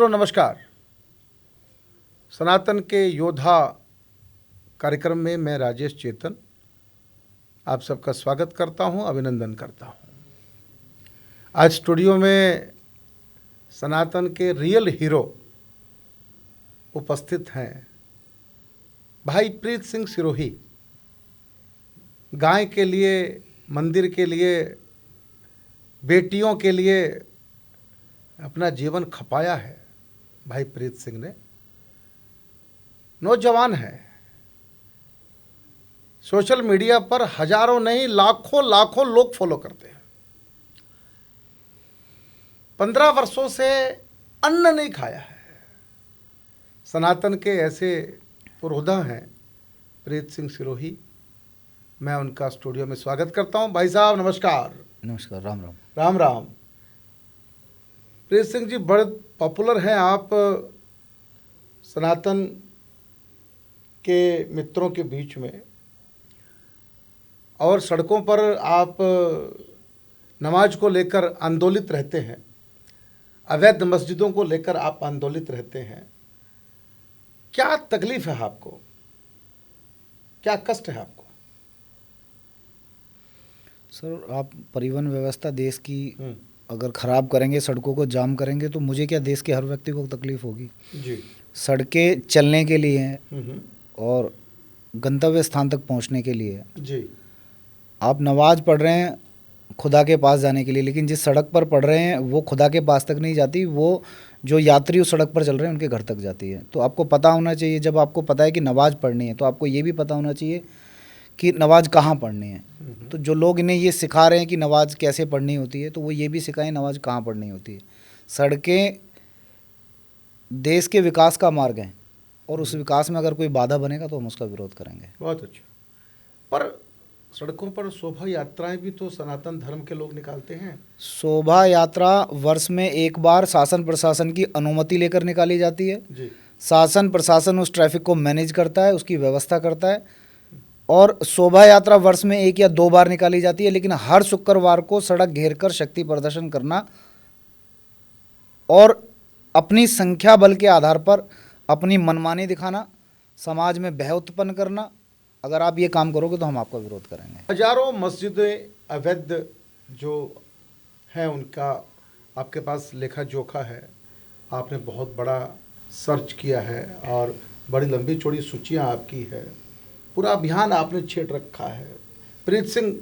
मित्रों नमस्कार। सनातन के योद्धा कार्यक्रम में मैं राजेश चेतन आप सबका स्वागत करता हूं, अभिनंदन करता हूं। आज स्टूडियो में सनातन के रियल हीरो उपस्थित हैं। भाई प्रीत सिंह सिरोही गाय के लिए, मंदिर के लिए, बेटियों के लिए अपना जीवन खपाया है। भाई प्रीत सिंह ने नौजवान है, सोशल मीडिया पर हजारों नहीं लाखों लोग फॉलो करते हैं। 15 वर्षों से अन्न नहीं खाया है। सनातन के ऐसे पुरोधा हैं प्रीत सिंह सिरोही। मैं उनका स्टूडियो में स्वागत करता हूं। भाई साहब नमस्कार। नमस्कार। राम राम। राम राम। प्रीत सिंह जी बड़े पॉपुलर हैं आप सनातन के मित्रों के बीच में, और सड़कों पर आप नमाज को लेकर आंदोलित रहते हैं, अवैध मस्जिदों को लेकर आप आंदोलित रहते हैं। क्या तकलीफ है आपको, क्या कष्ट है आपको? सर, आप परिवहन व्यवस्था देश की अगर ख़राब करेंगे, सड़कों को जाम करेंगे, तो मुझे क्या देश के हर व्यक्ति को तकलीफ होगी। जी। सड़कें चलने के लिए हैं और गंतव्य स्थान तक पहुंचने के लिए है। जी। आप नमाज पढ़ रहे हैं खुदा के पास जाने के लिए, लेकिन जिस सड़क पर पढ़ रहे हैं वो खुदा के पास तक नहीं जाती, वो जो यात्री उस सड़क पर चल रहे हैं उनके घर तक जाती है। तो आपको पता होना चाहिए, जब आपको पता है कि नमाज़ पढ़नी है तो आपको ये भी पता होना चाहिए कि नमाज कहाँ पढ़नी है। तो जो लोग इन्हें ये सिखा रहे हैं कि नमाज कैसे पढ़नी होती है, तो वो ये भी सिखाएं नमाज कहाँ पढ़नी होती है। सड़कें देश के विकास का मार्ग हैं और उस विकास में अगर कोई बाधा बनेगा तो हम उसका विरोध करेंगे। बहुत अच्छा। पर सड़कों पर शोभा यात्राएं भी तो सनातन धर्म के लोग निकालते हैं। शोभा यात्रा वर्ष में एक बार शासन प्रशासन की अनुमति लेकर निकाली जाती है जी। शासन प्रशासन उस ट्रैफिक को मैनेज करता है, उसकी व्यवस्था करता है, और शोभा यात्रा वर्ष में 1 या 2 बार निकाली जाती है। लेकिन हर शुक्रवार को सड़क घेरकर शक्ति प्रदर्शन करना और अपनी संख्या बल के आधार पर अपनी मनमानी दिखाना, समाज में भय उत्पन्न करना, अगर आप ये काम करोगे तो हम आपका विरोध करेंगे। हजारों मस्जिदें अवैध जो हैं उनका आपके पास लेखा जोखा है। आपने बहुत बड़ा सर्च किया है और बड़ी लंबी चौड़ी सूचियां आपकी है, पूरा अभियान आपने छेड़ रखा है। प्रीत सिंह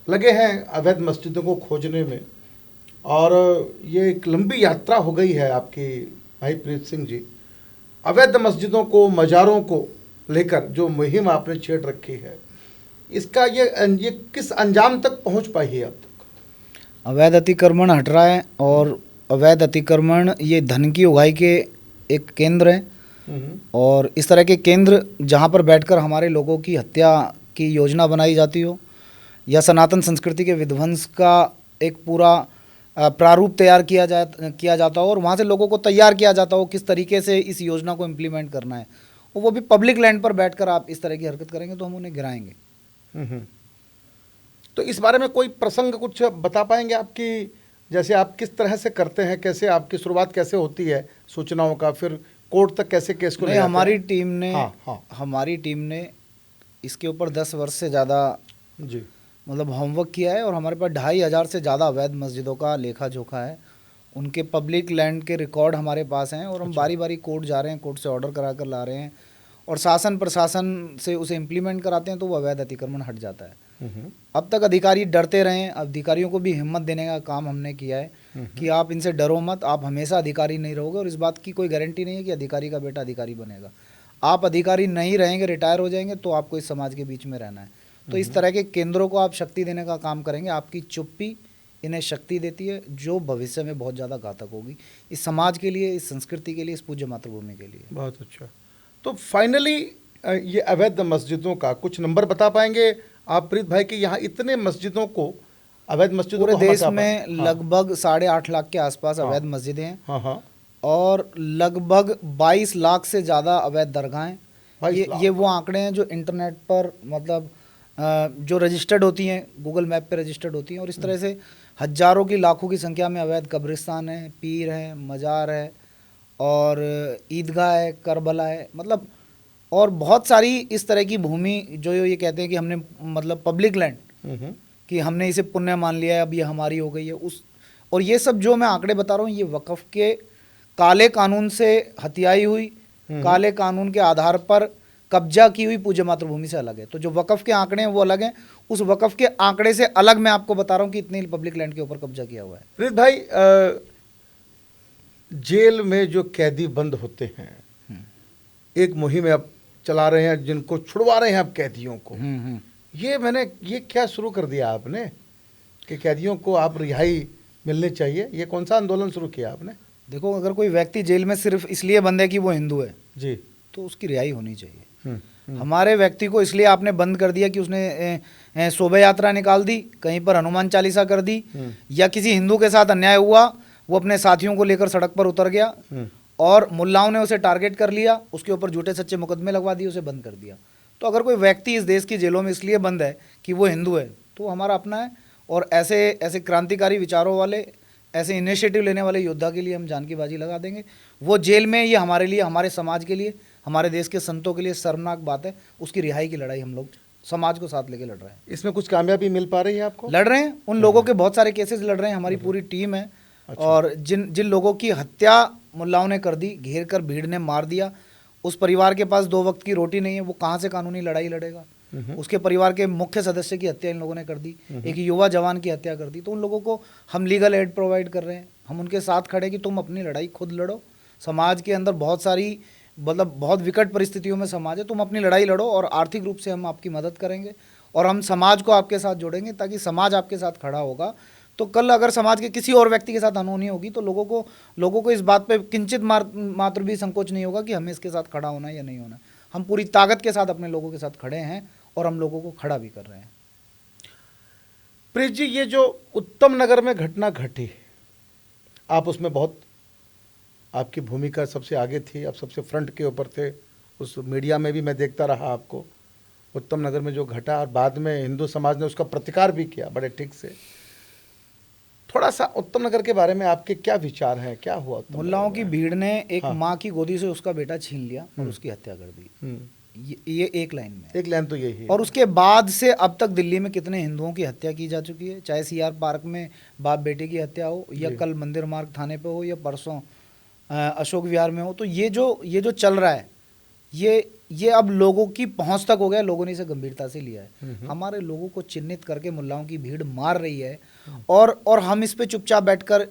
लगे हैं अवैध मस्जिदों को खोजने में, और ये एक लंबी यात्रा हो गई है आपकी। भाई प्रीत सिंह जी, अवैध मस्जिदों को, मज़ारों को लेकर जो मुहिम आपने छेड़ रखी है, इसका ये किस अंजाम तक पहुंच पाई है अब तक? अवैध अतिक्रमण हट रहा है, और अवैध अतिक्रमण ये धन की उगाही के एक केंद्र हैं, और इस तरह के केंद्र जहाँ पर बैठकर हमारे लोगों की हत्या की योजना बनाई जाती हो, या सनातन संस्कृति के विध्वंस का एक पूरा प्रारूप तैयार किया जाता हो, और वहाँ से लोगों को तैयार किया जाता हो किस तरीके से इस योजना को इम्प्लीमेंट करना है, और वो भी पब्लिक लैंड पर बैठकर आप इस तरह की हरकत करेंगे तो हम उन्हें गिराएंगे। तो इस बारे में कोई प्रसंग कुछ बता पाएंगे आपकी, जैसे आप किस तरह से करते हैं, कैसे आपकी शुरुआत कैसे होती है सूचनाओं का, फिर कोर्ट तक कैसे केस को ले जाते हैं? हमारी टीम ने इसके ऊपर 10 वर्ष से ज़्यादा जी मतलब होमवर्क किया है, और हमारे पास 2500 से ज़्यादा अवैध मस्जिदों का लेखा जोखा है। उनके पब्लिक लैंड के रिकॉर्ड हमारे पास हैं, और हम बारी बारी कोर्ट जा रहे हैं, कोर्ट से ऑर्डर करा कर ला रहे हैं, और शासन प्रशासन से उसे इम्प्लीमेंट कराते हैं, तो वो अवैध अतिक्रमण हट जाता है। अब तक अधिकारी डरते रहे हैं, अधिकारियों को भी हिम्मत देने का काम हमने किया है कि आप इनसे डरो मत, आप हमेशा अधिकारी नहीं रहोगे, और इस बात की कोई गारंटी नहीं है कि अधिकारी का बेटा अधिकारी बनेगा। आप अधिकारी नहीं रहेंगे, रिटायर हो जाएंगे, तो आपको इस समाज के बीच में रहना है। तो इस तरह के केंद्रों को आप शक्ति देने का काम करेंगे। आपकी चुप्पी इन्हें शक्ति देती है, जो भविष्य में बहुत ज़्यादा घातक होगी इस समाज के लिए, इस संस्कृति के लिए, इस पूज्य मातृभूमि के लिए। बहुत अच्छा। तो फाइनली ये अवैध मस्जिदों का कुछ नंबर बता पाएंगे आप प्रीत भाई कि यहाँ इतने मस्जिदों को, अवैध मस्जिदों पूरे को देश में लगभग 8.5 लाख के आसपास अवैध मस्जिदें हैं। हाँ। और लगभग 22 लाख से ज़्यादा अवैध दरगाहें। ये वो आंकड़े हैं जो इंटरनेट पर मतलब जो रजिस्टर्ड होती हैं, गूगल मैप पे रजिस्टर्ड होती हैं, और इस तरह से हजारों की लाखों की संख्या में अवैध कब्रिस्तान है, पीर है, मज़ार है, और ईदगाह है, करबला है, मतलब और बहुत सारी इस तरह की भूमि जो ये कहते हैं कि हमने मतलब पब्लिक लैंड कि हमने इसे पुण्य मान लिया है, अब ये हमारी हो गई है उस, और ये सब जो मैं आंकड़े बता रहा हूँ ये वक्फ के काले कानून से हत्याई हुई, काले कानून के आधार पर कब्जा की हुई पूज्य मातृभूमि से अलग है। तो जो वक्फ के आंकड़े हैं वो अलग हैं, उस वक्फ के आंकड़े से अलग मैं आपको बता रहा हूँ कि इतनी पब्लिक लैंड के ऊपर कब्जा किया हुआ है। प्रीत भाई, जेल में जो कैदी बंद होते हैं, एक मुहिम आप चला रहे हैं जिनको छुड़वा रहे हैं आप कैदियों को, ये क्या शुरू कर दिया आपने कि कैदियों को आप रिहाई मिलनी चाहिए, ये कौन सा आंदोलन शुरू किया आपने? देखो, अगर कोई व्यक्ति जेल में सिर्फ इसलिए बंद है कि वो हिंदू है जी, तो उसकी रिहाई होनी चाहिए। हमारे व्यक्ति को इसलिए आपने बंद कर दिया कि उसने शोभा यात्रा निकाल दी, कहीं पर हनुमान चालीसा कर दी, या किसी हिंदू के साथ अन्याय हुआ, वो अपने साथियों को लेकर सड़क पर उतर गया और मुल्लाओं ने उसे टारगेट कर लिया, उसके ऊपर झूठे सच्चे मुकदमे लगवा दिए, उसे बंद कर दिया। तो अगर कोई व्यक्ति इस देश की जेलों में इसलिए बंद है कि वो हिंदू है तो हमारा अपना है, और ऐसे ऐसे क्रांतिकारी विचारों वाले, ऐसे इनिशिएटिव लेने वाले योद्धा के लिए हम जान की बाजी लगा देंगे। वो जेल में, ये हमारे लिए, हमारे समाज के लिए, हमारे देश के संतों के लिए शर्मनाक बात है। उसकी रिहाई की लड़ाई हम लोग समाज को साथ लेके लड़ रहे हैं। इसमें कुछ कामयाबी मिल पा रही है आपको? लड़ रहे हैं, उन लोगों के बहुत सारे केसेस लड़ रहे हैं, हमारी पूरी टीम है। और जिन जिन लोगों की हत्या मुल्लाओं ने कर दी, घेर कर भीड़ ने मार दिया, उस परिवार के पास 2 वक्त की रोटी नहीं है, वो कहाँ से कानूनी लड़ाई लड़ेगा? उसके परिवार के मुख्य सदस्य की हत्या इन लोगों ने कर दी, एक युवा जवान की हत्या कर दी। तो उन लोगों को हम लीगल एड प्रोवाइड कर रहे हैं, हम उनके साथ खड़े कि तुम अपनी लड़ाई खुद लड़ो। समाज के अंदर बहुत सारी, मतलब बहुत विकट परिस्थितियों में समाज है, तुम अपनी लड़ाई लड़ो और आर्थिक रूप से हम आपकी मदद करेंगे और हम समाज को आपके साथ जोड़ेंगे, ताकि समाज आपके साथ खड़ा होगा। तो कल अगर समाज के किसी और व्यक्ति के साथ अनहोनी होगी तो लोगों को इस बात पे किंचित मात्र भी संकोच नहीं होगा कि हमें इसके साथ खड़ा होना है या नहीं होना। हम पूरी ताकत के साथ अपने लोगों के साथ खड़े हैं और हम लोगों को खड़ा भी कर रहे हैं। प्रीत जी, ये जो उत्तम नगर में घटना घटी, आप उसमें बहुत, आपकी भूमिका सबसे आगे थी, आप सबसे फ्रंट के ऊपर थे, उस मीडिया में भी मैं देखता रहा आपको। उत्तम नगर में जो घटा और बाद में हिंदू समाज ने उसका प्रतिकार भी किया बड़े ठीक से। थोड़ा सा उत्तम नगर के बारे में आपके क्या विचार हैं, क्या हुआ? मुल्लाओं की भीड़ ने एक माँ की गोदी से उसका बेटा छीन लिया और उसकी हत्या कर दी। ये एक लाइन में, एक लाइन तो यही है। और उसके बाद से अब तक दिल्ली में कितने हिंदुओं की हत्या की जा चुकी है, चाहे सीआर पार्क में बाप बेटे की हत्या हो, या कल मंदिर मार्ग थाने पे हो, या परसों अशोक विहार में हो। तो ये जो चल रहा है, ये अब लोगों की पहुंच तक हो गया, लोगों ने इसे गंभीरता से लिया है। हमारे लोगों को चिन्हित करके मुल्लाओं की भीड़ मार रही है, और हम इस पे चुपचाप बैठकर,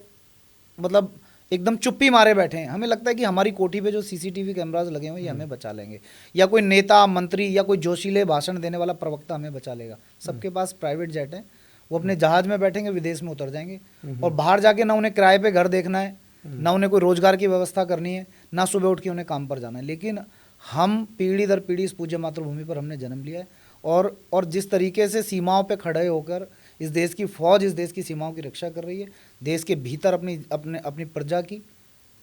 मतलब एकदम चुप्पी मारे बैठे हैं। हमें लगता है कि हमारी कोठी पे जो सीसीटीवी कैमरास लगे हुए हैं ये हमें बचा लेंगे, या कोई नेता मंत्री या कोई जोशीले भाषण देने वाला प्रवक्ता हमें बचा लेगा। सबके पास प्राइवेट जेट है, वो अपने जहाज में बैठेंगे, विदेश में उतर जाएंगे, और बाहर जाके ना उन्हें किराए पे घर देखना है, ना उन्हें कोई रोजगार की व्यवस्था करनी है, ना सुबह उठ के उन्हें काम पर जाना है। लेकिन हम पीढ़ी दर पीढ़ी इस पूज्य मातृभूमि पर हमने जन्म लिया है, और जिस तरीके से सीमाओं पे खड़े होकर इस देश की फौज इस देश की सीमाओं की रक्षा कर रही है, देश के भीतर अपनी प्रजा की,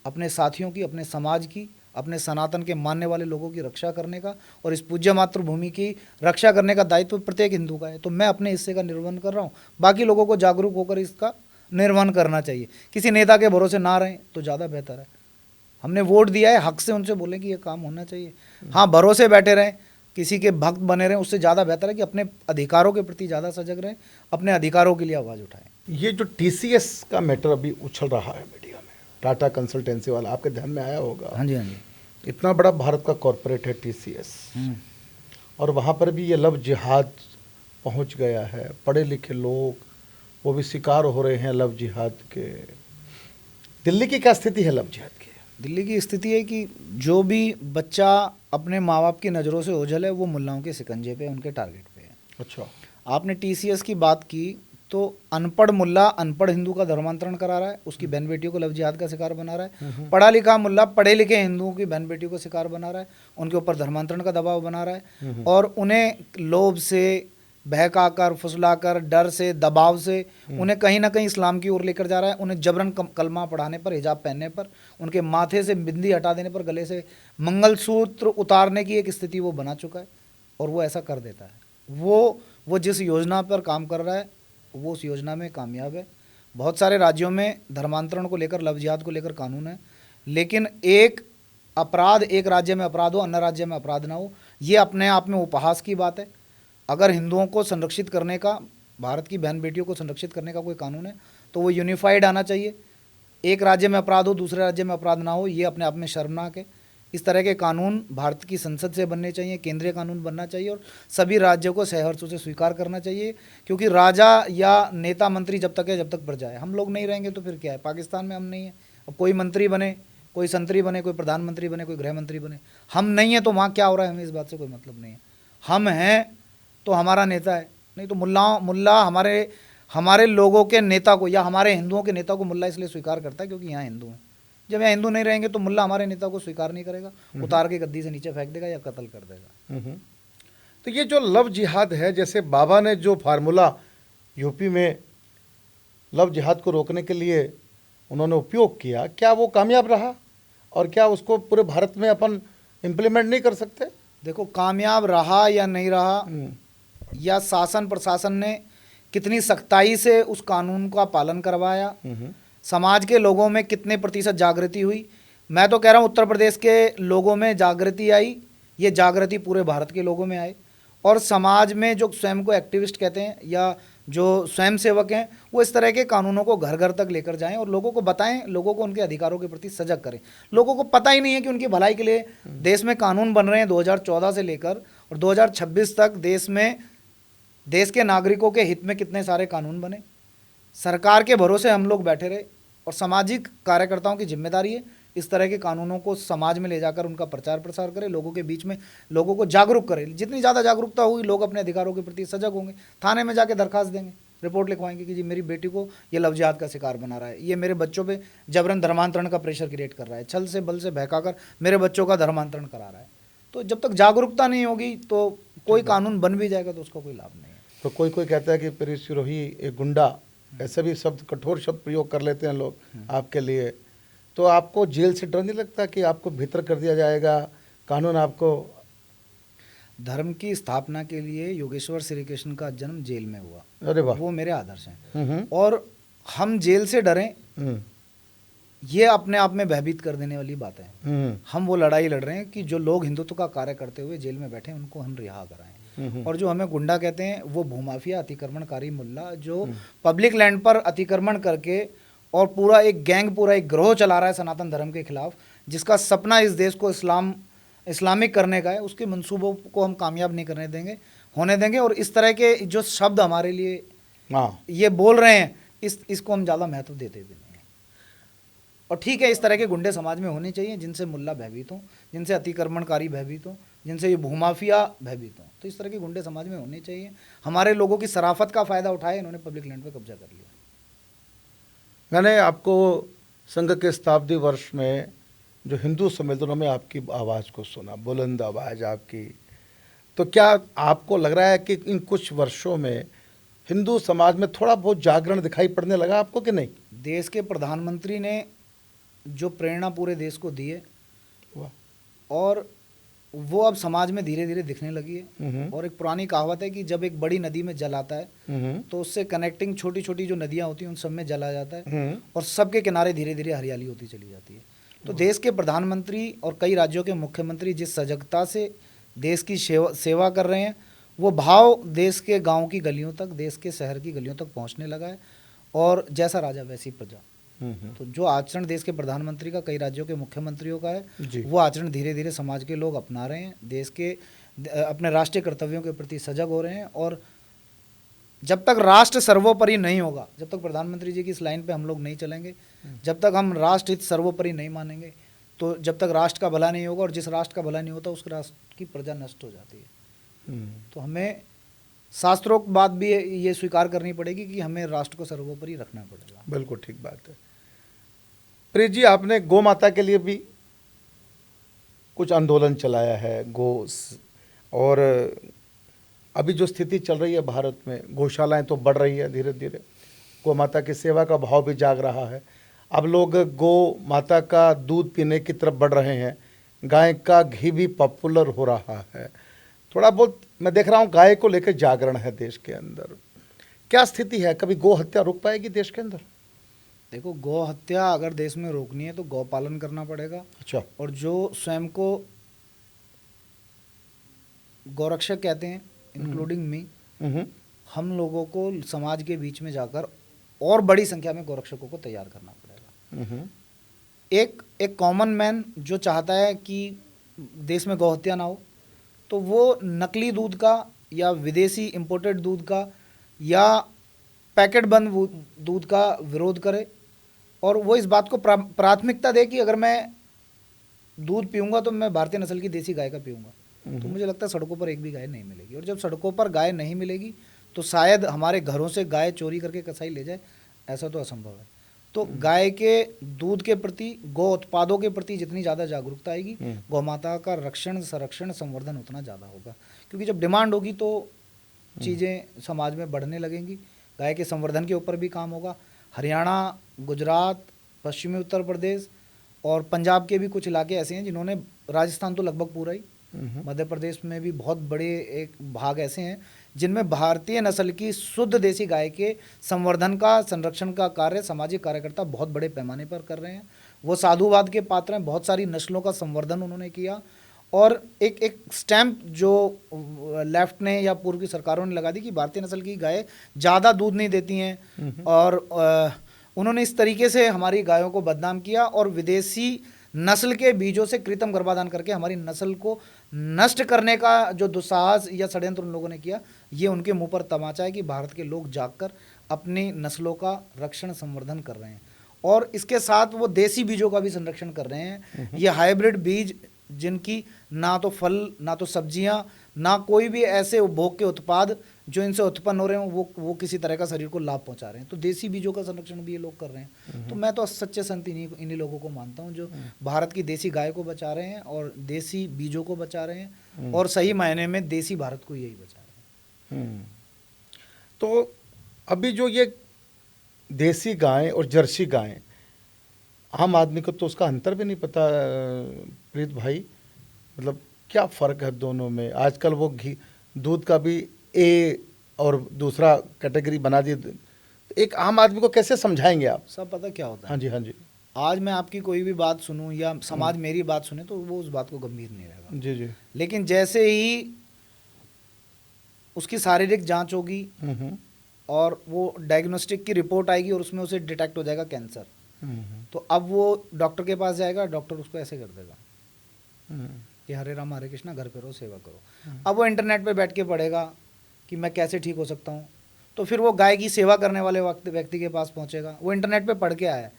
अपने साथियों की, अपने समाज की, अपने सनातन के मानने वाले लोगों की रक्षा करने का और इस पूज्य मातृभूमि की रक्षा करने का दायित्व प्रत्येक हिंदू का है। तो मैं अपने हिस्से का निर्वहन कर रहा हूँ, बाकी लोगों को जागरूक होकर इसका निर्वहन करना चाहिए। किसी नेता के भरोसे ना रहें तो ज़्यादा बेहतर है। हमने वोट दिया है, हक से उनसे बोलें कि ये काम होना चाहिए। हाँ, भरोसे बैठे रहें, किसी के भक्त बने रहें, उससे ज़्यादा बेहतर है कि अपने अधिकारों के प्रति ज़्यादा सजग रहें, अपने अधिकारों के लिए आवाज़ उठाएं। ये जो टीसीएस का मैटर अभी उछल रहा है मीडिया में, टाटा कंसल्टेंसी वाला, आपके ध्यान में आया होगा? हाँ जी, हाँ जी। इतना बड़ा भारत का कॉरपोरेट है टीसीएस, और वहाँ पर भी ये लव जिहाद पहुँच गया है। पढ़े लिखे लोग वो भी शिकार हो रहे हैं लव जिहाद के। दिल्ली की क्या स्थिति है लव जिहाद की? दिल्ली की स्थिति है कि जो भी बच्चा अपने माँ बाप की नज़रों से ओझल है वो मुल्लाओं के शिकंजे पे, उनके टारगेट पे है। अच्छा, आपने टीसीएस की बात की तो अनपढ़ मुल्ला अनपढ़ हिंदू का धर्मांतरण करा रहा है, उसकी बहन बेटियों को लव जिहाद का शिकार बना रहा है। पढ़ा लिखा मुल्ला पढ़े लिखे हिंदुओं की बहन बेटियों को शिकार बना रहा है, उनके ऊपर धर्मांतरण का दबाव बना रहा है, और उन्हें लोभ से, बहकाकर, फुसलाकर, डर से, दबाव से उन्हें कहीं ना कहीं इस्लाम की ओर लेकर जा रहा है। उन्हें जबरन कलमा पढ़ाने पर, हिजाब पहनने पर, उनके माथे से बिंदी हटा देने पर, गले से मंगलसूत्र उतारने की एक स्थिति वो बना चुका है, और वो ऐसा कर देता है। वो जिस योजना पर काम कर रहा है वो उस योजना में कामयाब है। बहुत सारे राज्यों में धर्मांतरण को लेकर, लव जिहाद को लेकर कानून है, लेकिन एक अपराध एक राज्य में अपराध हो, अन्य राज्य में अपराध ना हो, ये अपने आप में उपहास की बात है। अगर हिंदुओं को संरक्षित करने का, भारत की बहन बेटियों को संरक्षित करने का कोई कानून है तो वो यूनिफाइड आना चाहिए। एक राज्य में अपराध हो, दूसरे राज्य में अपराध ना हो, ये अपने आप में शर्मनाक है। इस तरह के कानून भारत की संसद से बनने चाहिए, केंद्रीय कानून बनना चाहिए और सभी राज्यों को सहर्ष से स्वीकार करना चाहिए, क्योंकि राजा या नेता मंत्री जब तक है जब तक प्रजा है। हम लोग नहीं रहेंगे तो फिर क्या है? पाकिस्तान में हम नहीं है, अब कोई मंत्री बने, कोई संतरी बने, कोई प्रधानमंत्री बने, कोई गृह मंत्री बने, हम नहीं है तो वहाँ क्या हो रहा है हमें इस बात से कोई मतलब नहीं है। हम हैं तो हमारा नेता है, नहीं तो मुल्ला हमारे लोगों के नेता को या हमारे हिंदुओं के नेता को मुल्ला इसलिए स्वीकार करता है क्योंकि यहाँ हिंदू हैं। जब यहाँ हिंदू नहीं रहेंगे तो मुल्ला हमारे नेता को स्वीकार नहीं करेगा, उतार के गद्दी से नीचे फेंक देगा या कत्ल कर देगा। तो ये जो लव जिहाद है, जैसे बाबा ने जो फार्मूला यूपी में लव जिहाद को रोकने के लिए उन्होंने उपयोग किया, क्या वो कामयाब रहा और क्या उसको पूरे भारत में अपन इम्प्लीमेंट नहीं कर सकते? देखो, कामयाब रहा या नहीं रहा, या शासन प्रशासन ने कितनी सख्ताई से उस कानून का पालन करवाया, समाज के लोगों में कितने प्रतिशत जागृति हुई, मैं तो कह रहा हूँ उत्तर प्रदेश के लोगों में जागृति आई, ये जागृति पूरे भारत के लोगों में आई। और समाज में जो स्वयं को एक्टिविस्ट कहते हैं या जो स्वयं सेवक हैं, वो इस तरह के कानूनों को घर घर तक लेकर जाएं और लोगों को बताएं, लोगों को उनके अधिकारों के प्रति सजग करें। लोगों को पता ही नहीं है कि उनकी भलाई के लिए देश में कानून बन रहे हैं। 2014 से लेकर और 2026 तक देश के नागरिकों के हित में कितने सारे कानून बने। सरकार के भरोसे हम लोग बैठे रहे और सामाजिक कार्यकर्ताओं की जिम्मेदारी है इस तरह के कानूनों को समाज में ले जाकर उनका प्रचार प्रसार करें, लोगों के बीच में लोगों को जागरूक करें। जितनी ज़्यादा जागरूकता होगी, लोग अपने अधिकारों के प्रति सजग होंगे, थाने में जाके दरखास्त देंगे, रिपोर्ट लिखवाएंगे कि जी मेरी बेटी को ये लव जिहाद का शिकार बना रहा है, ये मेरे बच्चों पे जबरन धर्मांतरण का प्रेशर क्रिएट कर रहा है, छल से बल से बहकाकर मेरे बच्चों का धर्मांतरण करा रहा है। तो जब तक जागरूकता नहीं होगी तो कोई कानून बन भी जाएगा तो उसका कोई लाभ नहीं है। तो कोई कहता है कि प्रिंस सिरोही एक गुंडा, ऐसे भी शब्द, कठोर शब्द प्रयोग कर लेते हैं लोग आपके लिए, तो आपको जेल से डर नहीं लगता कि आपको भीतर कर दिया जाएगा, कानून आपको? धर्म की स्थापना के लिए योगेश्वर श्री कृष्ण का जन्म जेल में हुआ। अरे वाह, वो मेरे आदर्श हैं। और हम जेल से डरें, ये अपने आप में भयभीत कर देने वाली बात है। हम वो लड़ाई लड़ रहे हैं कि जो लोग हिंदुत्व का कार्य करते हुए जेल में बैठे हैं उनको हम रिहा कराएं। और जो हमें गुंडा कहते हैं वो भूमाफिया, अतिक्रमणकारी मुल्ला जो पब्लिक लैंड पर अतिक्रमण करके और पूरा एक गैंग, पूरा एक ग्रोह चला रहा है सनातन धर्म के खिलाफ, जिसका सपना इस देश को इस्लामिक करने का है, उसके मंसूबों को हम कामयाब नहीं होने देंगे। और इस तरह के जो शब्द हमारे लिए ये बोल रहे हैं, इसको हम ज़्यादा महत्व देते भी नहीं हैं। और ठीक है, इस तरह के गुंडे समाज में होने चाहिए जिनसे मुल्ला भयभीत हों, जिनसे अतिक्रमणकारी भयभीत हों, जिनसे ये भूमाफिया भयभीत हों। तो इस तरह के गुंडे समाज में होने चाहिए। हमारे लोगों की शराफत का फ़ायदा उठाए इन्होंने पब्लिक लैंड पर कब्जा कर लिया। मैंने आपको संघ के शताब्दी वर्ष में जो हिंदू सम्मेलनों में आपकी आवाज़ को सुना, बुलंद आवाज़ आपकी, तो क्या आपको लग रहा है कि इन कुछ वर्षों में हिंदू समाज में थोड़ा बहुत जागरण दिखाई पड़ने लगा आपको कि नहीं? देश के प्रधानमंत्री ने जो प्रेरणा पूरे देश को दी है और वो अब समाज में धीरे धीरे दिखने लगी है। और एक पुरानी कहावत है कि जब एक बड़ी नदी में जल आता है तो उससे कनेक्टिंग छोटी छोटी जो नदियां होती हैं उन सब में जल आ जाता है और सबके किनारे धीरे धीरे हरियाली होती चली जाती है। तो देश के प्रधानमंत्री और कई राज्यों के मुख्यमंत्री जिस सजगता से देश की सेवा कर रहे हैं, वो भाव देश के गाँव की गलियों तक, देश के शहर की गलियों तक पहुँचने लगा है। और जैसा राजा वैसी प्रजा। तो जो आचरण देश के प्रधानमंत्री का, कई राज्यों के मुख्यमंत्रियों का है, वो आचरण धीरे धीरे समाज के लोग अपना रहे हैं, देश के अपने राष्ट्रीय कर्तव्यों के प्रति सजग हो रहे हैं। और जब तक राष्ट्र सर्वोपरि नहीं होगा, जब तक प्रधानमंत्री जी की इस लाइन पे हम लोग नहीं चलेंगे, जब तक हम राष्ट्र हित सर्वोपरि नहीं मानेंगे, तो जब तक राष्ट्र का भला नहीं होगा, और जिस राष्ट्र का भला नहीं होता उस राष्ट्र की प्रजा नष्ट हो जाती है। तो हमें शास्त्रोक्त बात भी ये स्वीकार करनी पड़ेगी कि हमें राष्ट्र को सर्वोपरि रखना पड़ेगा। बिल्कुल ठीक बात है। प्रीत जी, आपने गौ माता के लिए भी कुछ आंदोलन चलाया है, और अभी जो स्थिति चल रही है भारत में, गौशालाएं तो बढ़ रही है धीरे धीरे, गौ माता की सेवा का भाव भी जाग रहा है। अब लोग गौ माता का दूध पीने की तरफ बढ़ रहे हैं, गाय का घी भी पॉपुलर हो रहा है। थोड़ा बहुत मैं देख रहा हूँ गाय को लेकर जागरण है देश के अंदर। क्या स्थिति है? कभी गौ हत्या रुक पाएगी देश के अंदर? देखो, गौ हत्या अगर देश में रोकनी है तो गौ पालन करना पड़ेगा। अच्छा। और जो स्वयं को गौरक्षक कहते हैं, इंक्लूडिंग मी, हम्म। हम लोगों को समाज के बीच में जाकर और बड़ी संख्या में गौरक्षकों को तैयार करना पड़ेगा। हम्म। एक एक कॉमन मैन जो चाहता है कि देश में गौ हत्या ना हो, तो वो नकली दूध का या विदेशी इंपोर्टेड दूध का या पैकेट बंद दूध का विरोध करे, और वो इस बात को प्राथमिकता दे कि अगर मैं दूध पीऊँगा तो मैं भारतीय नस्ल की देसी गाय का पीऊँगा। तो मुझे लगता है सड़कों पर एक भी गाय नहीं मिलेगी, और जब सड़कों पर गाय नहीं मिलेगी तो शायद हमारे घरों से गाय चोरी करके कसाई ले जाए, ऐसा तो असंभव है। तो गाय के दूध के प्रति, गौ उत्पादों के प्रति जितनी ज़्यादा जागरूकता आएगी, गौ माता का रक्षण, संरक्षण, संवर्धन उतना ज़्यादा होगा। क्योंकि जब डिमांड होगी तो चीज़ें समाज में बढ़ने लगेंगी। गाय के संवर्धन के ऊपर भी काम होगा। हरियाणा, गुजरात, पश्चिमी उत्तर प्रदेश और पंजाब के भी कुछ इलाके ऐसे हैं जिन्होंने, राजस्थान तो लगभग पूरा ही, मध्य प्रदेश में भी बहुत बड़े एक भाग ऐसे हैं जिनमें भारतीय नस्ल की शुद्ध देसी गाय के संवर्धन का, संरक्षण का कार्य सामाजिक कार्यकर्ता बहुत बड़े पैमाने पर कर रहे हैं। वो साधुवाद के पात्र हैं। बहुत सारी नस्लों का संवर्धन उन्होंने किया, और एक स्टैंप जो लेफ्ट ने या पूर्व की सरकारों ने लगा दी कि भारतीय नस्ल की गायें ज़्यादा दूध नहीं देती हैं, और उन्होंने इस तरीके से हमारी गायों को बदनाम किया और विदेशी नस्ल के बीजों से कृत्रिम गर्भाधान करके हमारी नस्ल को नष्ट करने का जो दुस्साहस या षड्यंत्र उन लोगों ने किया, ये उनके मुंह पर तमाचा है कि भारत के लोग जागकर अपनी नस्लों का रक्षण, संवर्धन कर रहे हैं। और इसके साथ वो देसी बीजों का भी संरक्षण कर रहे हैं। ये हाइब्रिड बीज जिनकी ना तो फल, ना तो सब्जियां, ना कोई भी ऐसे उपभोग के उत्पाद जो इनसे उत्पन्न हो रहे हैं वो किसी तरह का शरीर को लाभ पहुंचा रहे हैं। तो देसी बीजों का संरक्षण भी ये लोग कर रहे हैं। तो मैं तो सच्चे संत इन्हीं लोगों को मानता हूं जो भारत की देसी गाय को बचा रहे हैं और देसी बीजों को बचा रहे हैं, और सही मायने में देसी भारत को यही बचा रहे हैं। तो अभी जो ये देसी गाय और जर्सी गाय, आम आदमी को तो उसका अंतर भी नहीं पता प्रीत भाई, मतलब क्या फ़र्क है दोनों में। आजकल वो घी दूध का भी ए और दूसरा कैटेगरी बना दी। एक आम आदमी को कैसे समझाएंगे आप? सब पता क्या होता है। हाँ जी, हाँ जी। आज मैं आपकी कोई भी बात सुनूं या समाज मेरी बात सुने तो वो उस बात को गंभीर नहीं रहेगा। जी जी। लेकिन जैसे ही उसकी शारीरिक जांच होगी और वो डायग्नोस्टिक की रिपोर्ट आएगी और उसमें उसे डिटेक्ट हो जाएगा कैंसर, तो अब वो डॉक्टर के पास जाएगा, डॉक्टर उसको ऐसे कर देगा कि हरे राम हरे कृष्णा, घर पे रहो, सेवा करो। अब वो इंटरनेट पे बैठ के पढ़ेगा कि मैं कैसे ठीक हो सकता हूँ, तो फिर वो गाय की सेवा करने वाले व्यक्ति के पास पहुँचेगा। वो इंटरनेट पे पढ़ के आया है,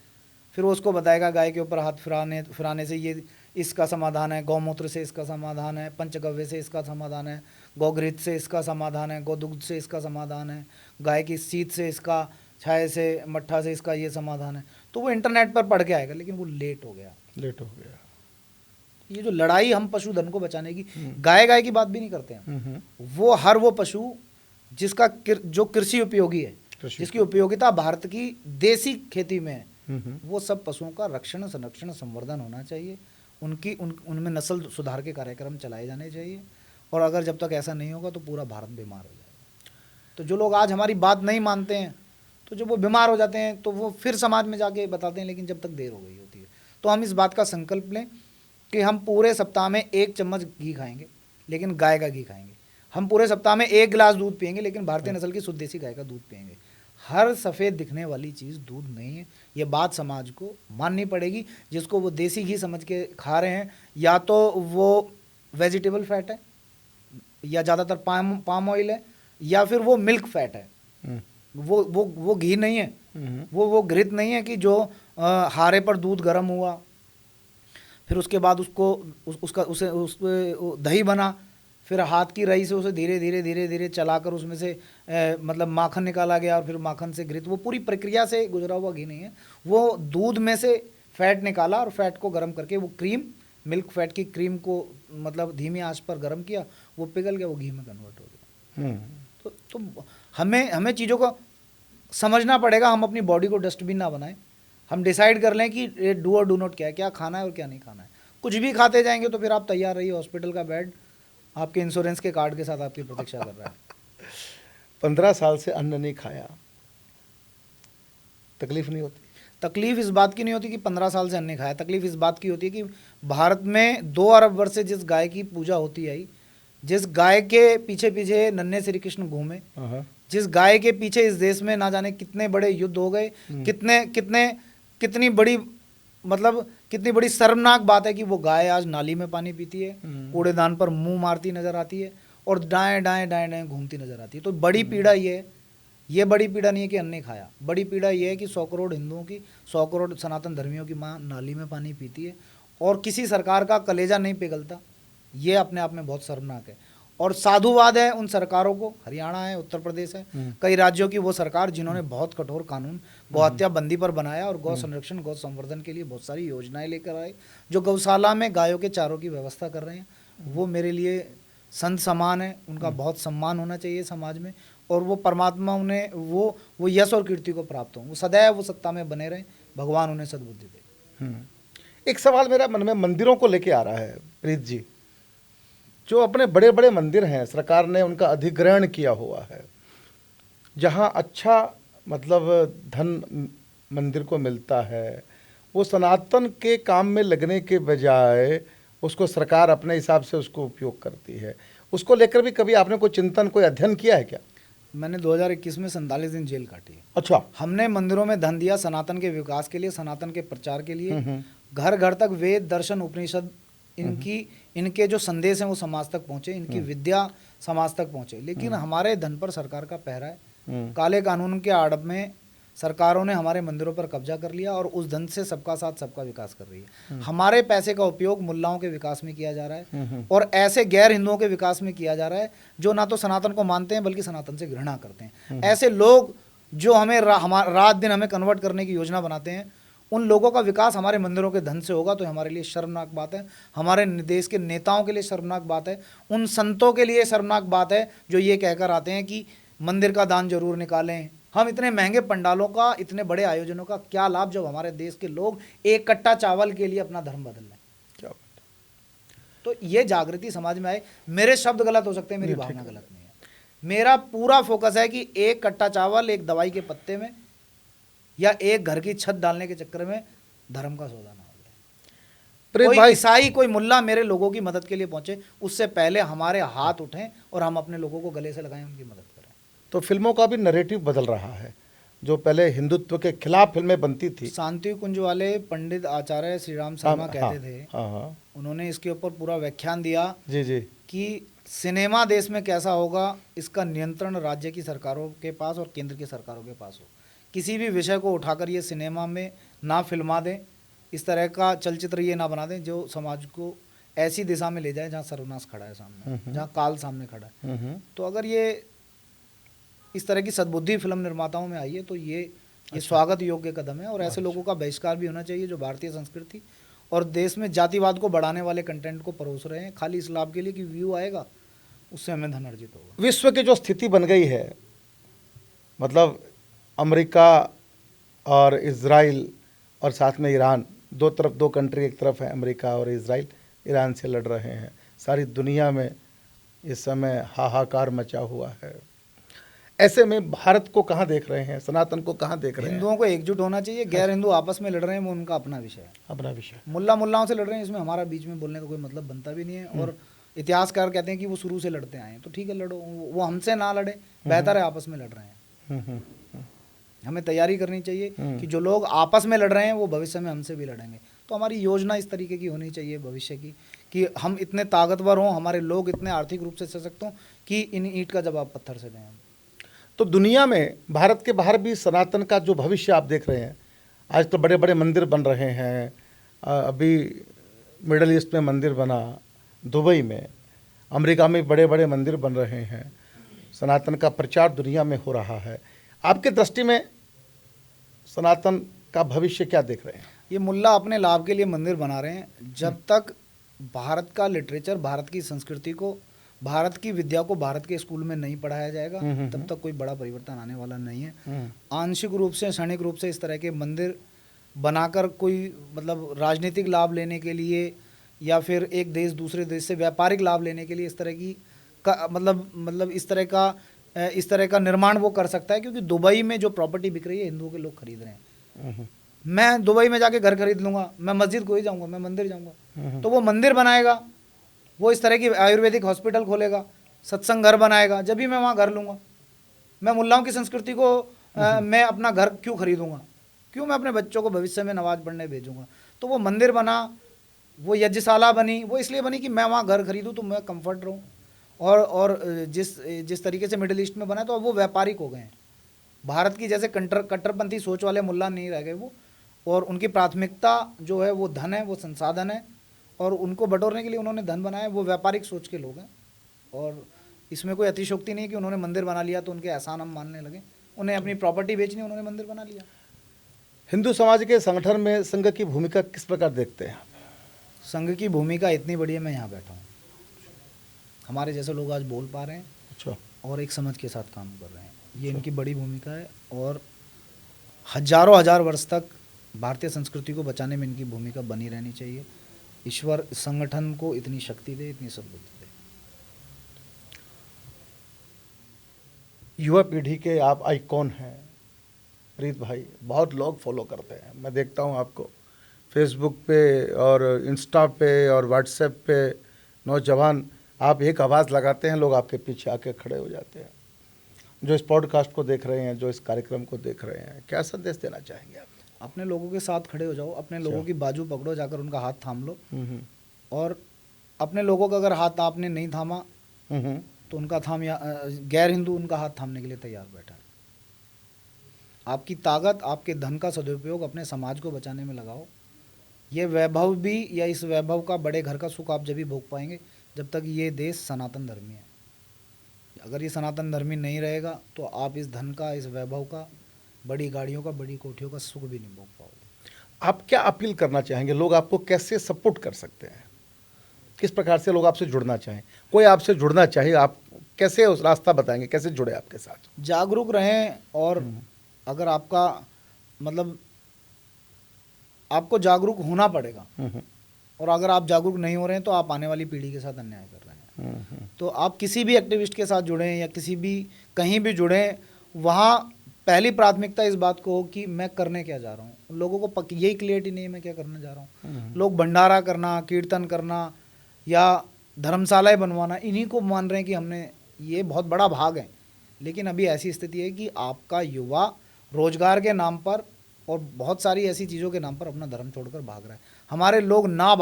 फिर वो उसको बताएगा गाय के ऊपर हाथ फिराने से ये इसका समाधान है, गौमूत्र से इसका समाधान है, पंचगव्य से इसका समाधान है, गौघृत से इसका समाधान है, गोदुग्ध से इसका समाधान है, गाय की सीत से इसका, छाये से, मट्ठा से इसका ये समाधान है। तो वो इंटरनेट पर पढ़ के आएगा, लेकिन वो लेट हो गया। ये जो लड़ाई हम पशुधन को बचाने की, गाय की बात भी नहीं करते हैं, वो हर वो पशु जिसका जो कृषि उपयोगी है, जिसकी उपयोगिता भारत की देसी खेती में है, वो सब पशुओं का रक्षण, संरक्षण, संवर्धन होना चाहिए। उनमें नस्ल सुधार के कार्यक्रम चलाए जाने चाहिए। और अगर जब तक ऐसा नहीं होगा तो पूरा भारत बीमार हो जाएगा। तो जो लोग आज हमारी बात नहीं मानते हैं, तो जब वो बीमार हो जाते हैं तो वो फिर समाज में जाके बताते हैं, लेकिन जब तक देर हो गई होती है। तो हम इस बात का संकल्प लें कि हम पूरे सप्ताह में 1 चम्मच घी खाएंगे, लेकिन गाय का घी खाएंगे। हम पूरे सप्ताह में 1 गिलास दूध पिएंगे, लेकिन भारतीय नस्ल की शुद्ध देसी गाय का दूध पिएंगे। हर सफ़ेद दिखने वाली चीज़ दूध नहीं है। ये बात समाज को माननी पड़ेगी। जिसको वो देसी घी समझ के खा रहे हैं, या तो वो वेजिटेबल फैट है, या ज़्यादातर पाम ऑयल है, या फिर वो मिल्क फैट है। वो घी नहीं है, वो घृत नहीं है कि जो हारे पर दूध गर्म हुआ, फिर उसके बाद उस दही बना, फिर हाथ की रई से उसे धीरे धीरे चलाकर उसमें से मतलब माखन निकाला गया, और फिर माखन से घृत, वो पूरी प्रक्रिया से गुजरा हुआ घी नहीं है। वो दूध में से फैट निकाला और फैट को गर्म करके वो क्रीम, मिल्क फैट की क्रीम को मतलब धीमी आंच पर गर्म किया, वो पिघल गया, वो घी में कन्वर्ट हो गया। तो हमें चीज़ों को समझना पड़ेगा। हम अपनी बॉडी को डस्टबिन ना बनाएं। हम डिसाइड कर लें कि डू और डू नॉट क्या है, क्या खाना है और क्या नहीं खाना है। कुछ भी खाते जाएंगे तो फिर आप तैयार रहिए, हॉस्पिटल का बेड आपके इंश्योरेंस के कार्ड के साथ आपकी प्रतीक्षा कर रहा है। 15 साल से अन्न नहीं खाया, तकलीफ नहीं होती? तकलीफ इस बात की नहीं होती कि 15 साल से अन्य खाया, तकलीफ इस बात की होती है कि भारत में 2 अरब वर्ष से जिस गाय की पूजा होती आई, जिस गाय के पीछे पीछे नन्हे श्री कृष्ण घूमे, जिस गाय के पीछे इस देश में ना जाने कितने बड़े युद्ध हो गए, कितने कितने कितनी बड़ी मतलब कितनी बड़ी शर्मनाक बात है कि वो गाय आज नाली में पानी पीती है, कूड़ेदान पर मुंह मारती नजर आती है और दाएं दाएं दाएं दाएं घूमती नजर आती है। तो बड़ी पीड़ा ये है, ये बड़ी पीड़ा नहीं है कि अन्य खाया, बड़ी पीड़ा ये है कि 100 करोड़ हिंदुओं की, 100 करोड़ सनातन धर्मियों की माँ नाली में पानी पीती है और किसी सरकार का कलेजा नहीं पिघलता। ये अपने आप में बहुत शर्मनाक है। और साधुवाद है उन सरकारों को, हरियाणा है, उत्तर प्रदेश है, कई राज्यों की वो सरकार जिन्होंने बहुत कठोर कानून गौहत्या बंदी पर बनाया और गौ संरक्षण गौ संवर्धन के लिए बहुत सारी योजनाएं लेकर आए, जो गौशाला में गायों के चारों की व्यवस्था कर रहे हैं। वो मेरे लिए संत समान है, उनका बहुत सम्मान होना चाहिए समाज में, और वो परमात्मा उन्हें वो यश और कीर्ति को प्राप्त हो, वो सदैव वो सत्ता में बने रहें, भगवान उन्हें सद्बुद्धि दे। एक सवाल मेरा मन में मंदिरों को लेके आ रहा है प्रीत जी, जो अपने बड़े बड़े मंदिर हैं, सरकार ने उनका अधिग्रहण किया हुआ है, जहाँ अच्छा मतलब धन मंदिर को मिलता है, वो सनातन के काम में लगने के बजाय उसको सरकार अपने हिसाब से उसको उपयोग करती है। उसको लेकर भी कभी आपने कोई चिंतन, कोई अध्ययन किया है क्या? मैंने 2021 में 47 दिन जेल काटी है। अच्छा। हमने मंदिरों में धन दिया सनातन के विकास के लिए, सनातन के प्रचार के लिए, घर घर तक वेद दर्शन उपनिषद इनके जो संदेश हैं वो समाज तक पहुंचे, इनकी विद्या समाज तक पहुंचे। लेकिन हमारे धन पर सरकार का पहरा है, काले कानून के आड़प में सरकारों ने हमारे मंदिरों पर कब्जा कर लिया और उस धन से सबका साथ सबका विकास कर रही है। हमारे पैसे का उपयोग मुल्लाओं के विकास में किया जा रहा है और ऐसे गैर हिंदुओं के विकास में किया जा रहा है जो ना तो सनातन को मानते हैं बल्कि सनातन से घृणा करते हैं। ऐसे लोग जो हमें रात दिन हमें कन्वर्ट करने की योजना बनाते हैं, उन लोगों का विकास हमारे मंदिरों के धन से होगा तो हमारे लिए शर्मनाक बात है, हमारे देश के नेताओं के लिए शर्मनाक बात है, उन संतों के लिए शर्मनाक बात है जो ये कहकर आते हैं कि मंदिर का दान जरूर निकालें। हम इतने महंगे पंडालों का, इतने बड़े आयोजनों का क्या लाभ जब हमारे देश के लोग एक कट्टा चावल के लिए अपना धर्म बदल रहे हैं। क्या तो ये जागृति समाज में आए। मेरे शब्द गलत हो सकते हैं, मेरी भावना गलत नहीं है। मेरा पूरा फोकस है कि एक कट्टा चावल एक दवाई के पत्ते में या एक घर की छत डालने के चक्कर में धर्म का सौदा ना हो जाए। कोई ईसाई, कोई मुल्ला मेरे लोगों की मदद के लिए पहुंचे, उससे पहले हमारे हाथ उठें और हम अपने लोगों को गले से लगाएं, उनकी मदद करें। तो फिल्मों का भी नैरेटिव बदल रहा है। जो पहले हिंदुत्व के खिलाफ फिल्में बनती थी, शांति कुंज वाले पंडित आचार्य श्री राम शर्मा कहते थे, उन्होंने इसके ऊपर पूरा व्याख्यान दिया जी जी कि सिनेमा देश में कैसा होगा, इसका नियंत्रण राज्य की सरकारों के पास और केंद्र की सरकारों के पास हो। किसी भी विषय को उठाकर ये सिनेमा में ना फिल्मा दें, इस तरह का चलचित्र ये ना बना दें जो समाज को ऐसी दिशा में ले जाए जहाँ सर्वनाश खड़ा है सामने, जहाँ काल सामने खड़ा है। तो अगर ये इस तरह की सद्बुद्धि फिल्म निर्माताओं में आई है तो ये स्वागत योग्य कदम है। और ऐसे लोगों का बहिष्कार भी होना चाहिए जो भारतीय संस्कृति और देश में जातिवाद को बढ़ाने वाले कंटेंट को परोस रहे हैं खाली इस लाभ के लिए कि व्यू आएगा, उससे हमें धन अर्जित होगा। विश्व की जो स्थिति बन गई है, मतलब अमेरिका और इजराइल और साथ में ईरान, दो तरफ, दो कंट्री, एक तरफ है अमेरिका और इजराइल ईरान से लड़ रहे हैं। सारी दुनिया में इस समय हाहाकार मचा हुआ है। ऐसे में भारत को कहाँ देख रहे हैं, सनातन को कहाँ देख रहे हैं? हिंदुओं को एकजुट होना चाहिए। गैर हिंदू आपस में लड़ रहे हैं, वो उनका अपना विषय है, अपना विषय। मुल्लाओं से लड़ रहे हैं, इसमें हमारा बीच में बोलने का कोई मतलब बनता भी नहीं है। और इतिहासकार कहते हैं कि वो शुरू से लड़ते आए हैं, तो ठीक है लड़ो, वो हमसे ना लड़े, बेहतर है आपस में लड़ रहे हैं। हमें तैयारी करनी चाहिए कि जो लोग आपस में लड़ रहे हैं वो भविष्य में हमसे भी लड़ेंगे। तो हमारी योजना इस तरीके की होनी चाहिए भविष्य की कि हम इतने ताकतवर हों, हमारे लोग इतने आर्थिक रूप से सशक्त हों कि इन ईंट का जवाब पत्थर से दें। तो दुनिया में, भारत के बाहर भी सनातन का जो भविष्य आप देख रहे हैं, आज तो बड़े बड़े मंदिर बन रहे हैं। अभी मिडल ईस्ट में मंदिर बना, दुबई में, अमेरिका में बड़े बड़े मंदिर बन रहे हैं। सनातन का प्रचार दुनिया में हो रहा है। आपके दृष्टि में सनातन का भविष्य क्या देख रहे हैं? ये मुल्ला अपने लाभ के लिए मंदिर बना रहे हैं। जब तक भारत का लिटरेचर, भारत की संस्कृति को, भारत की विद्या को भारत के स्कूल में नहीं पढ़ाया जाएगा तब तक कोई बड़ा परिवर्तन आने वाला नहीं है। आंशिक रूप से, क्षणिक रूप से इस तरह के मंदिर बनाकर कोई मतलब राजनीतिक लाभ लेने के लिए या फिर एक देश दूसरे देश से व्यापारिक लाभ लेने के लिए इस तरह की मतलब इस तरह का निर्माण वो कर सकता है, क्योंकि दुबई में जो प्रॉपर्टी बिक रही है हिंदुओं के लोग खरीद रहे हैं। मैं दुबई में जाके घर खरीद लूँगा, मैं मस्जिद को ही जाऊँगा, मैं मंदिर जाऊँगा। तो वो मंदिर बनाएगा, वो इस तरह की आयुर्वेदिक हॉस्पिटल खोलेगा, सत्संग घर बनाएगा, जब भी मैं वहाँ घर लूँगा। मैं मुल्लाओं की संस्कृति को मैं अपना घर क्यों खरीदूँगा, क्यों मैं अपने बच्चों को भविष्य में नमाज पढ़ने भेजूँगा। तो वो मंदिर बना, वो यज्ञशाला बनी, वो इसलिए बनी कि मैं वहाँ घर खरीदूँ तो मैं कंफर्ट रहूँ। और जिस तरीके से मिडिल ईस्ट में बना, तो अब वो व्यापारिक हो गए हैं। भारत की जैसे कट्टरपंथी सोच वाले मुल्ला नहीं रह गए वो, और उनकी प्राथमिकता जो है वो धन है, वो संसाधन है, और उनको बटोरने के लिए उन्होंने धन बनाया। वो व्यापारिक सोच के लोग हैं, और इसमें कोई अतिशोक्ति नहीं है कि उन्होंने मंदिर बना लिया तो उनके एहसान हम मानने लगे। उन्हें अपनी प्रॉपर्टी बेचनी, उन्होंने मंदिर बना लिया। हिंदू समाज के संगठन में संघ की भूमिका किस प्रकार देखते हैं? संघ की भूमिका इतनी बड़ी है, मैं यहाँ बैठा हूँ, हमारे जैसे लोग आज बोल पा रहे हैं अच्छा, और एक समझ के साथ काम कर रहे हैं, ये इनकी बड़ी भूमिका है। और हजारों हजार वर्ष तक भारतीय संस्कृति को बचाने में इनकी भूमिका बनी रहनी चाहिए। ईश्वर इस संगठन को इतनी शक्ति दे, इतनी सद्बुद्धि दे। युवा पीढ़ी के आप आइकॉन हैं प्रीत भाई, बहुत लोग फॉलो करते हैं, मैं देखता हूँ आपको फेसबुक पे और इंस्टा पे और व्हाट्सएप पे। नौजवान, आप एक आवाज़ लगाते हैं, लोग आपके पीछे आके खड़े हो जाते हैं। जो इस पॉडकास्ट को देख रहे हैं, जो इस कार्यक्रम को देख रहे हैं, क्या संदेश देना चाहेंगे आप? अपने लोगों के साथ खड़े हो जाओ, अपने लोगों की बाजू पकड़ो, जाकर उनका हाथ थाम लो। और अपने लोगों का अगर हाथ आपने नहीं थामा तो उनका गैर हिंदू उनका हाथ थामने के लिए तैयार बैठा है। आपकी ताकत, आपके धन का सदुपयोग अपने समाज को बचाने में लगाओ। ये वैभव भी, या इस वैभव का, बड़े घर का सुख आप जब भी भोग पाएंगे जब तक ये देश सनातन धर्मी है। अगर ये सनातन धर्मी नहीं रहेगा तो आप इस धन का, इस वैभव का, बड़ी गाड़ियों का, बड़ी कोठियों का सुख भी नहीं भोग पाओगे। आप क्या अपील करना चाहेंगे? लोग आपको कैसे सपोर्ट कर सकते हैं? किस प्रकार से लोग आपसे जुड़ना चाहें? कोई आपसे जुड़ना चाहे, आप कैसे उस रास्ता बताएंगे, कैसे जुड़े आपके साथ? जागरूक रहें, और अगर आपका मतलब आपको जागरूक होना पड़ेगा, और अगर आप जागरूक नहीं हो रहे हैं तो आप आने वाली पीढ़ी के साथ अन्याय कर रहे हैं। तो आप किसी भी एक्टिविस्ट के साथ जुड़ें या किसी भी कहीं भी जुड़ें, वहाँ पहली प्राथमिकता इस बात को हो कि मैं करने क्या जा रहा हूँ। लोगों को यही क्लियरिटी नहीं है मैं क्या करने जा रहा हूँ। लोग भंडारा करना, कीर्तन करना या धर्मशालाएं बनवाना, इन्हीं को मान रहे हैं कि हमने, ये बहुत बड़ा भाग है। लेकिन अभी ऐसी स्थिति है कि आपका युवा रोजगार के नाम पर और बहुत सारी ऐसी चीज़ों के नाम पर अपना धर्म छोड़कर भाग रहा है। हमारे लोग ना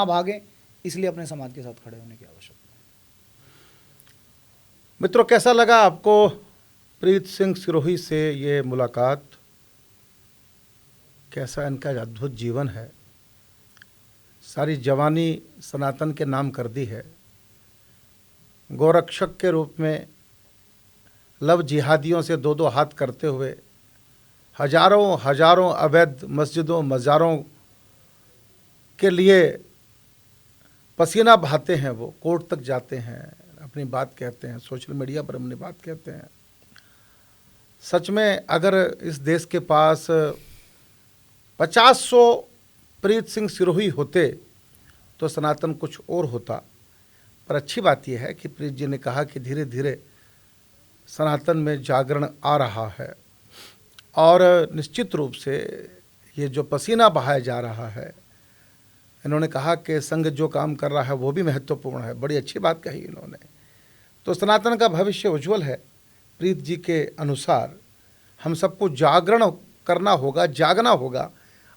भागें, इसलिए अपने समाज के साथ खड़े होने की आवश्यकता है। मित्रों, कैसा लगा आपको प्रीत सिंह सिरोही से ये मुलाकात? कैसा इनका अद्भुत जीवन है। सारी जवानी सनातन के नाम कर दी है। गोरक्षक के रूप में लव जिहादियों से दो दो हाथ करते हुए हजारों हजारों अवैध मस्जिदों मज़ारों के लिए पसीना बहाते हैं। वो कोर्ट तक जाते हैं, अपनी बात कहते हैं, सोशल मीडिया पर अपनी बात कहते हैं। सच में अगर इस देश के पास 50-100 प्रीत सिंह सिरोही होते तो सनातन कुछ और होता। पर अच्छी बात यह है कि प्रीत जी ने कहा कि धीरे धीरे सनातन में जागरण आ रहा है, और निश्चित रूप से ये जो पसीना बहाया जा रहा है, इन्होंने कहा कि संघ जो काम कर रहा है वो भी महत्वपूर्ण है। बड़ी अच्छी बात कही इन्होंने। तो सनातन का भविष्य उज्जवल है। प्रीत जी के अनुसार हम सबको जागरण करना होगा, जागना होगा,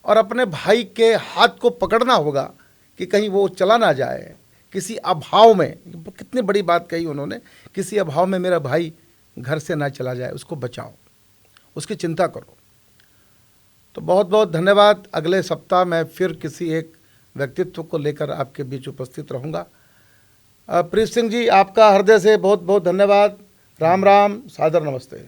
और अपने भाई के हाथ को पकड़ना होगा कि कहीं वो चला ना जाए किसी अभाव में। कितनी बड़ी बात कही उन्होंने, किसी अभाव में मेरा भाई घर से ना चला जाए, उसको बचाओ, उसकी चिंता करो। तो बहुत बहुत धन्यवाद। अगले सप्ताह मैं फिर किसी एक व्यक्तित्व को लेकर आपके बीच उपस्थित रहूँगा। प्रीत सिंह जी, आपका हृदय से बहुत बहुत धन्यवाद। राम राम, सादर नमस्ते।